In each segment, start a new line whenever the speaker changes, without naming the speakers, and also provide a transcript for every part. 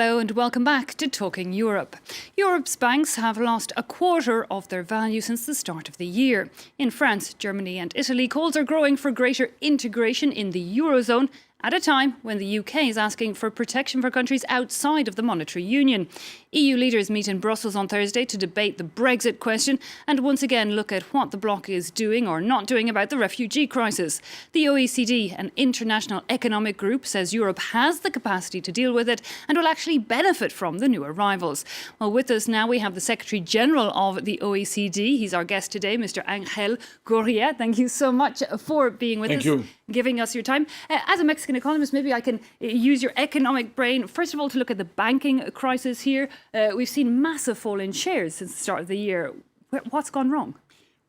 Hello and welcome back to Talking Europe. Europe's banks have lost a quarter of their value since the start of the year. In France, Germany and Italy, calls are growing for greater integration in the Eurozone at a time when the UK is asking for protection for countries outside of the monetary union. EU leaders meet in Brussels on Thursday to debate the Brexit question and once again look at what the bloc is doing or not doing about the refugee crisis. The OECD, an international economic group, says Europe has the capacity to deal with it and will actually benefit from the new arrivals. Well, with us now we have the Secretary General of the OECD. He's our guest today, Mr. Ángel Gurría. Thank you so much for being with us.
Thank you.
Giving us your time. As a Mexican economist, maybe I can use your economic brain. First of all, to look at the banking crisis here. We've seen massive fall in shares since the start of the year. What's gone wrong?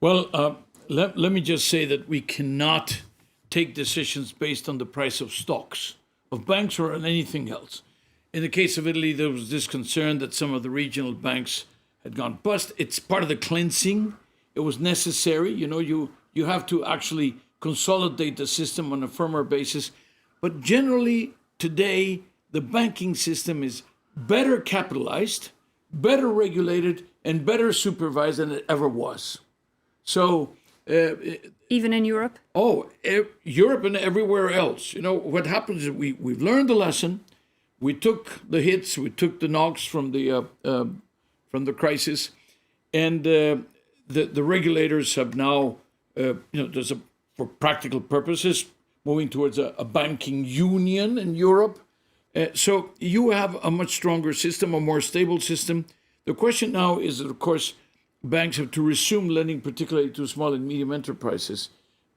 Well, let me just say that we cannot take decisions based on the price of stocks, of banks or on anything else. In the case of Italy, there was this concern that some of the regional banks had gone bust. It's part of the cleansing. It was necessary. You know, you have to actually consolidate the system on a firmer basis. But generally, today, the banking system is better capitalized, better regulated, and better supervised than it ever was. So...
even in Europe?
Europe and everywhere else. You know, what happens is we've learned the lesson. We took the hits, we took the knocks from the crisis, and the regulators have now, for practical purposes, moving towards a banking union in Europe. So you have a much stronger system, a more stable system. The question now is that, of course, banks have to resume lending, particularly to small and medium enterprises,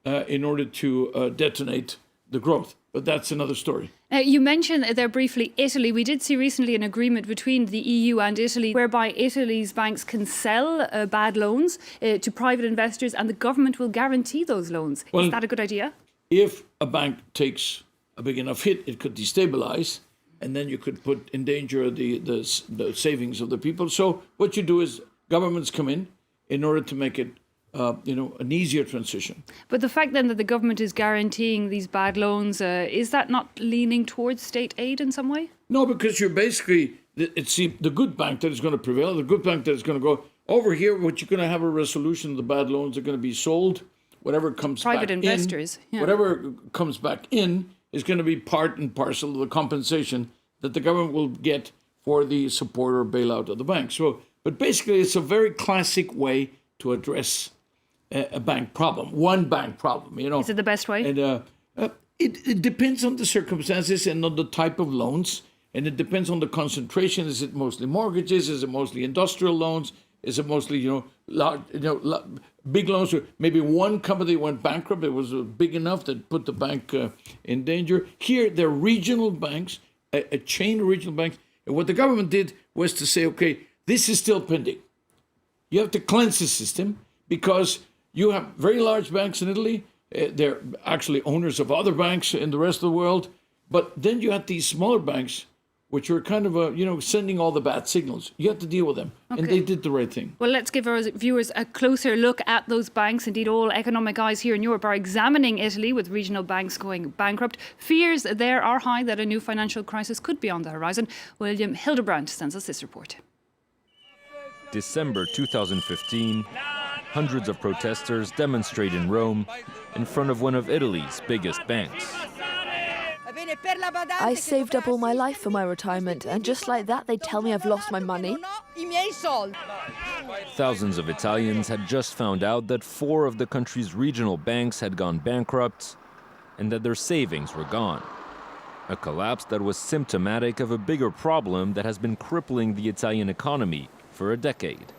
in order to detonate the growth. But that's another story.
You mentioned there briefly Italy. We did see recently an agreement between the EU and Italy whereby Italy's banks can sell bad loans to private investors and the government will guarantee those loans. Is that a good idea?
If a bank takes a big enough hit, it could destabilize, and then you could put in danger the savings of the people. So what you do is governments come in order to make it an easier transition. But
the fact then that the government is guaranteeing these bad loans, is that not leaning towards state aid in some way?
No, because you're basically, it's the good bank that is going to prevail, the good bank that is going to go over here, what you're going to have a resolution, the bad loans are going to be sold, whatever comes
private
back
investors,
in, whatever comes back in is going to be part and parcel of the compensation that the government will get for the support or bailout of the bank. So, but basically it's a very classic way to address a bank problem, one bank problem, you know.
Is it the best way?
And it depends on the circumstances and on the type of loans, and it depends on the concentration. Is it mostly mortgages? Is it mostly industrial loans? Is it mostly, big loans? Maybe one company went bankrupt. It was big enough that put the bank in danger. Here, they're regional banks, a chain of regional banks. And what the government did was to say, okay, this is still pending. You have to cleanse the system because you have very large banks in Italy. They're actually owners of other banks in the rest of the world. But then you have these smaller banks, which are kind of, sending all the bad signals. You have to deal with them. Okay. And they did the right thing.
Well, let's give our viewers a closer look at those banks. Indeed, all economic eyes here in Europe are examining Italy with regional banks going bankrupt. Fears there are high that a new financial crisis could be on the horizon. William Hildebrandt sends us this report.
December 2015, hundreds of protesters demonstrate in Rome in front of one of Italy's biggest banks.
I saved up all my life for my retirement, and just like that, they tell me I've lost my money.
Thousands of Italians had just found out that 4 of the country's regional banks had gone bankrupt and that their savings were gone. A collapse that was symptomatic of a bigger problem that has been crippling the Italian economy for a decade.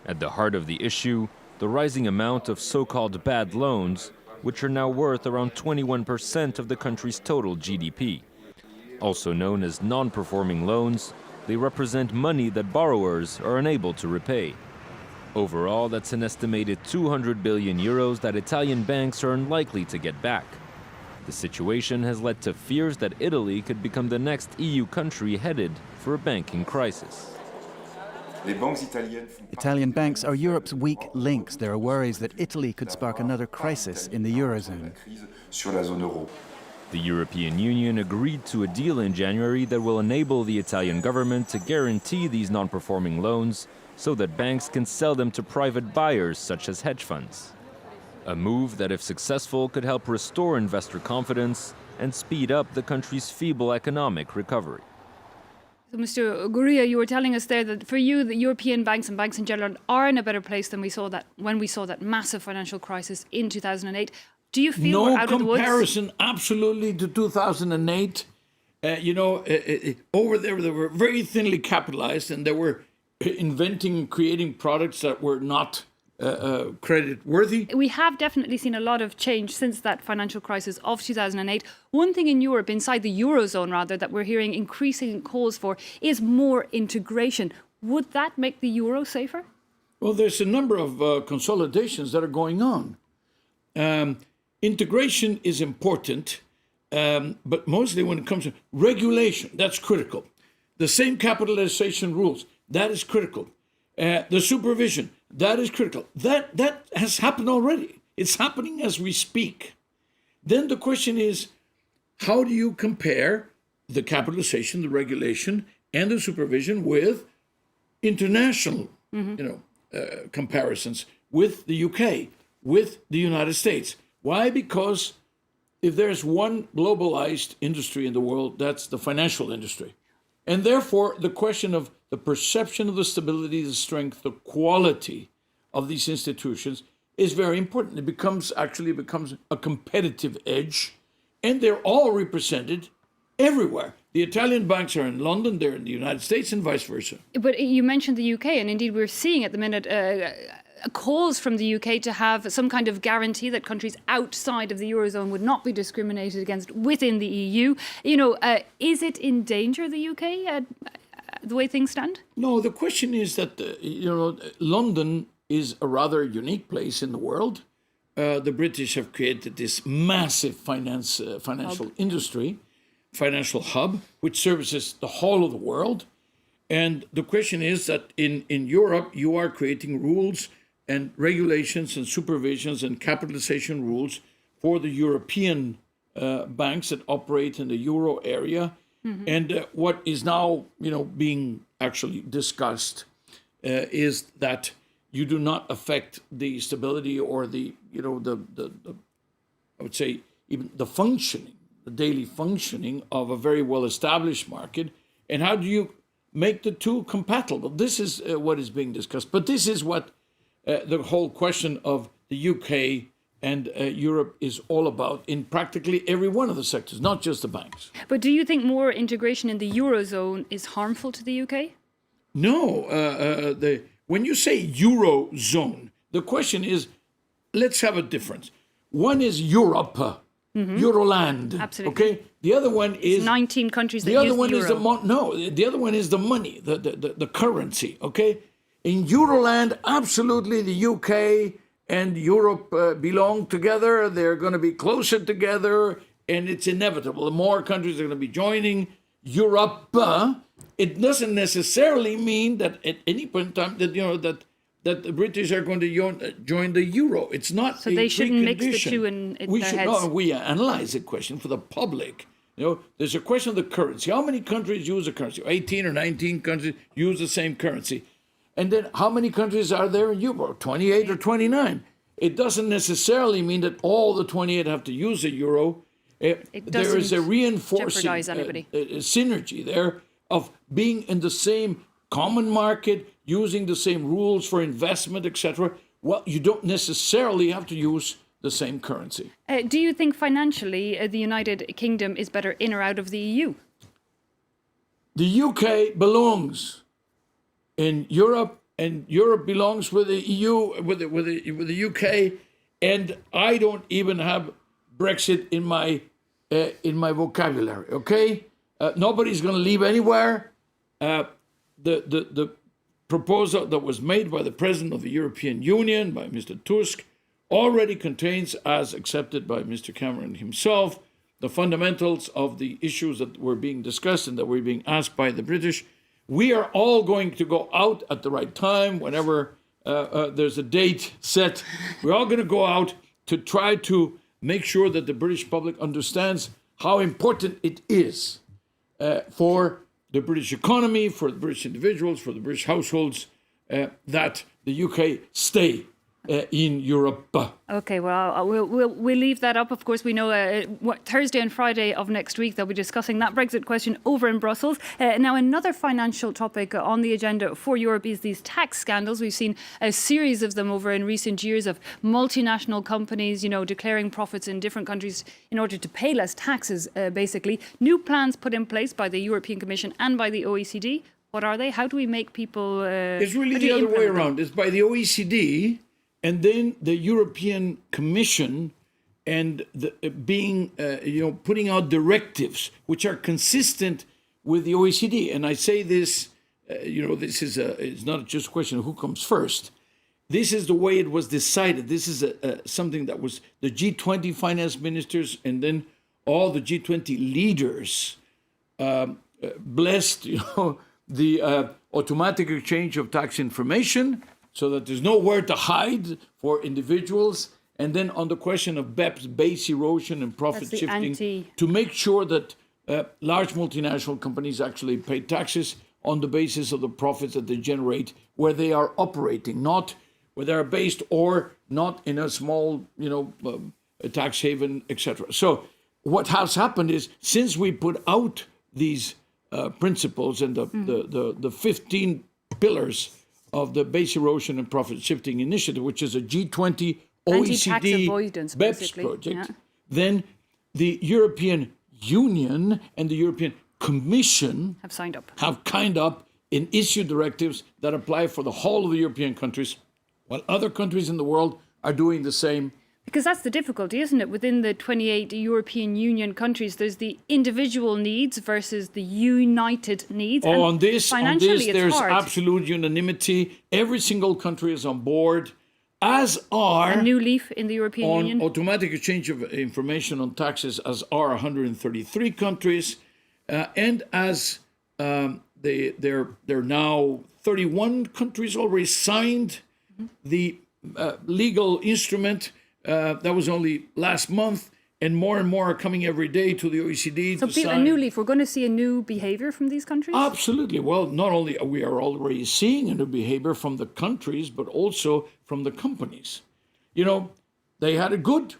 At the heart of the issue, the rising amount of so-called bad loans, which are now worth around 21% of the country's total GDP. Also known as non-performing loans, they represent money that borrowers are unable to repay. Overall, that's an estimated 200 billion euros that Italian banks are unlikely to get back. The situation has led to fears that Italy could become the next EU country headed for a banking crisis.
Italian banks are Europe's weak links. There are worries that Italy could spark another crisis in the Eurozone.
The European Union agreed to a deal in January that will enable the Italian government to guarantee these non-performing loans so that banks can sell them to private buyers such as hedge funds. A move that, if successful, could help restore investor confidence and speed up the country's feeble economic recovery.
So, Mr. Gurria, you were telling us there that for you, the European banks and banks in general are in a better place than when we saw that massive financial crisis in 2008. Do you feel we're out of the woods?
No comparison, absolutely, to 2008. Over there, they were very thinly capitalized, and they were inventing, creating products that were not credit worthy.
We have definitely seen a lot of change since that financial crisis of 2008. One thing in Europe, inside the Eurozone rather, that we're hearing increasing calls for is more integration. Would that make the euro safer?
Well, there's a number of consolidations that are going on. Integration is important, but mostly when it comes to regulation, that's critical. The same capitalization rules, that is critical. The supervision, that is critical. That has happened already. It's happening as we speak. Then the question is, how do you compare the capitalization, the regulation, and the supervision with international, comparisons with the UK, with the United States? Why? Because if there's one globalized industry in the world, that's the financial industry. And therefore, the question of the perception of the stability, the strength, the quality of these institutions is very important. It becomes a competitive edge, and they're all represented everywhere. The Italian banks are in London, they're in the United States, and vice versa.
But you mentioned the UK, and indeed we're seeing at the minute calls from the UK to have some kind of guarantee that countries outside of the Eurozone would not be discriminated against within the EU. Is it in danger, the UK, the way things stand?
No, the question is that, London is a rather unique place in the world. The British have created this massive financial industry, financial hub, which services the whole of the world. And the question is that in Europe, you are creating rules and regulations and supervisions and capitalization rules for the European banks that operate in the euro area. Mm-hmm. And what is now, being actually discussed is that you do not affect the stability or the I would say even the functioning, the daily functioning of a very well-established market. And how do you make the two compatible? This is what is being discussed. But this is what the whole question of the UK and Europe is all about in practically every one of the sectors, not just the banks.
But do you think more integration in the Eurozone is harmful to the UK?
No. When you say Eurozone, the question is, let's have a difference. One is Europe, Euroland.
Absolutely.
Okay. The other one is
19 countries that
the other
use
one
the
is
euro.
the other one is the money, the currency. Okay. In Euroland, absolutely, the UK and Europe belong together. They're going to be closer together, and it's inevitable. The more countries are going to be joining Europe. It doesn't necessarily mean that at any point in time that the British are going to join the euro. It's not.
So they shouldn't mix the two in their heads.
No, we analyze the question for the public. There's a question of the currency. How many countries use the currency? 18 or 19 countries use the same currency. And then how many countries are there in Europe? 28 or 29. It doesn't necessarily mean that all the 28 have to use the euro. There is a reinforcing synergy there of being in the same common market, using the same rules for investment, etc. Well, you don't necessarily have to use the same currency.
Do you think financially the United Kingdom is better in or out of the EU?
The UK belongs in Europe, and Europe belongs with the EU, with the UK, and I don't even have Brexit in my vocabulary. Okay, nobody's going to leave anywhere. The proposal that was made by the President of the European Union, by Mr. Tusk, already contains, as accepted by Mr. Cameron himself, the fundamentals of the issues that were being discussed and that were being asked by the British. We are all going to go out at the right time, whenever there's a date set. We're all going to go out to try to make sure that the British public understands how important it is for the British economy, for the British individuals, for the British households, that the UK stay in Europe.
Okay, well, we'll leave that up. Of course, we know Thursday and Friday of next week they'll be discussing that Brexit question over in Brussels. Now, another financial topic on the agenda for Europe is these tax scandals. We've seen a series of them over in recent years of multinational companies, declaring profits in different countries in order to pay less taxes, basically. New plans put in place by the European Commission and by the OECD. What are they? How do we make people...
It's really the other way around. It's by the OECD... and then the European Commission and putting out directives which are consistent with the OECD. And I say this, this is it's not just a question of who comes first. This is the way it was decided. This is something that was the G20 finance ministers and then all the G20 leaders blessed, the automatic exchange of tax information, so that there's nowhere to hide for individuals. And then on the question of BEPS, base erosion and profit shifting, to make sure that large multinational companies actually pay taxes on the basis of the profits that they generate where they are operating, not where they are based or not in a small, a tax haven, etc. So what has happened is, since we put out these principles and the 15 pillars of the base erosion and profit shifting initiative, which is a G20 OECD BEPS project, then the European Union and the European Commission
have signed up,
and issued directives that apply for the whole of the European countries, while other countries in the world are doing the same.
Because that's the difficulty, isn't it? Within the 28 European Union countries, there's the individual needs versus the united needs.
On this, there's absolute unanimity. Every single country is on board, as are...
A new leaf in the European Union.
On automatic exchange of information on taxes, as are 133 countries. And as there are now 31 countries already signed the legal instrument. That was only last month, and more are coming every day to the OECD.
So a new leaf, we're going to see a new behaviour from these countries?
Absolutely. Well, not only we are already seeing a new behaviour from the countries, but also from the companies. They had it good.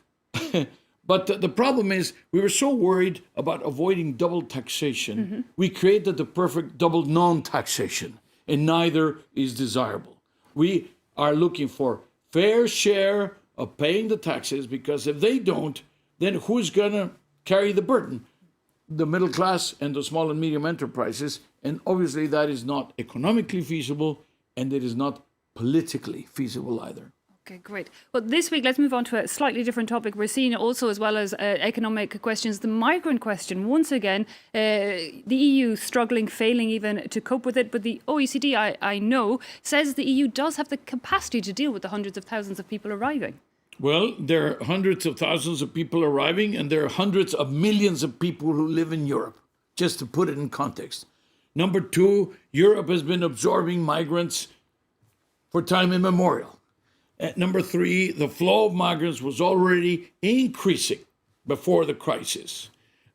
But the problem is, we were so worried about avoiding double taxation. We created the perfect double non-taxation, and neither is desirable. We are looking for fair share of paying the taxes, because if they don't, then who's going to carry the burden? The middle class and the small and medium enterprises. And obviously that is not economically feasible, and it is not politically feasible either.
Okay, great. Well, this week, let's move on to a slightly different topic. We're seeing also, as well as economic questions, the migrant question. Once again, the EU struggling, failing even to cope with it. But the OECD, I know, says the EU does have the capacity to deal with the hundreds of thousands of people arriving.
Well, there are hundreds of thousands of people arriving, and there are hundreds of millions of people who live in Europe, just to put it in context. Number two, Europe has been absorbing migrants for time immemorial. Number three, the flow of migrants was already increasing before the crisis.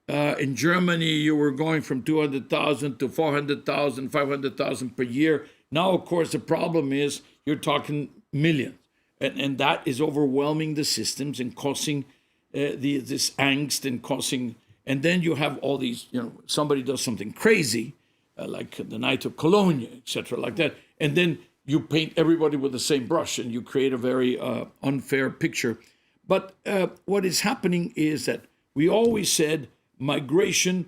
In Germany, you were going from 200,000 to 400,000, 500,000 per year. Now, of course, the problem is you're talking millions. And that is overwhelming the systems and causing this angst and causing... And then you have all these, somebody does something crazy, like the night of Cologne, etc., like that. And then you paint everybody with the same brush and you create a very unfair picture. But what is happening is that we always said migration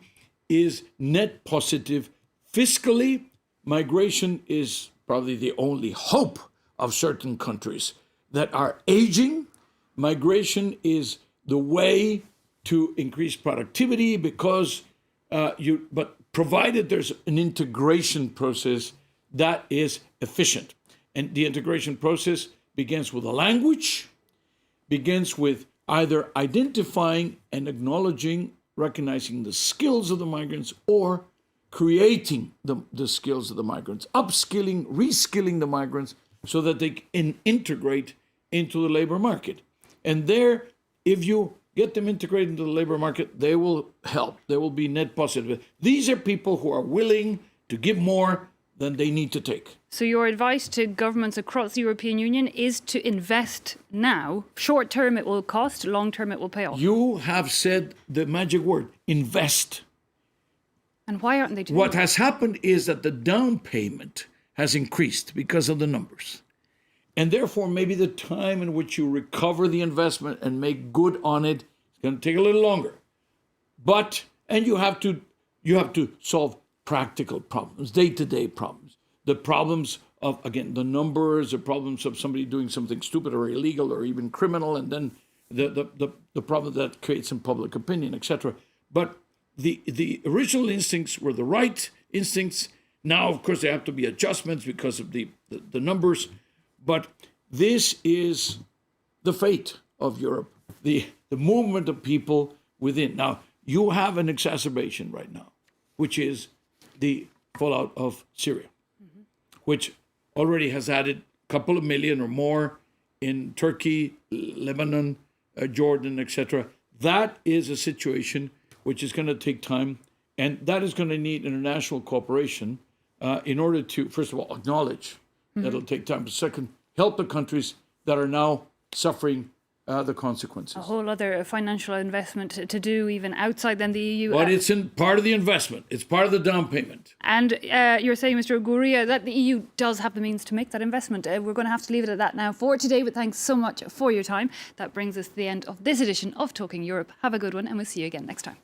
is net positive. Fiscally, migration is probably the only hope of certain countries that are aging. Migration is the way to increase productivity because but provided there's an integration process that is efficient. And the integration process begins with a language, begins with either identifying and acknowledging, recognizing the skills of the migrants, or creating the skills of the migrants, upskilling, reskilling the migrants so that they can integrate into the labor market. And there, if you get them integrated into the labor market. They will help. They will be net positive. These are people who are willing to give more than they need to take.
So your advice to governments across the European Union is to invest now. Short term it will cost, long term it will pay off.
You have said the magic word, invest.
And why aren't they doing
What
that?
has happened is that the down payment has increased because of the numbers. And therefore, maybe the time in which you recover the investment and make good on it is going to take a little longer. And you have to solve practical problems, day-to-day problems. The problems of, again, the numbers, the problems of somebody doing something stupid or illegal or even criminal, and then the problem that creates in public opinion, etc. But the original instincts were the right instincts. Now, of course, there have to be adjustments because of the numbers. But this is the fate of Europe, the movement of people within. Now, you have an exacerbation right now, which is the fallout of Syria, which already has added a couple of million or more in Turkey, Lebanon, Jordan, etc. That is a situation which is going to take time, and that is going to need international cooperation in order to, first of all, acknowledge that it'll take time. But second, help the countries that are now suffering the consequences.
A whole other financial investment to do even outside than the EU.
But it's in part of the investment. It's part of the down payment.
And you're saying, Mr. Gurria, that the EU does have the means to make that investment. We're going to have to leave it at that now for today, but thanks so much for your time. That brings us to the end of this edition of Talking Europe. Have a good one, and we'll see you again next time.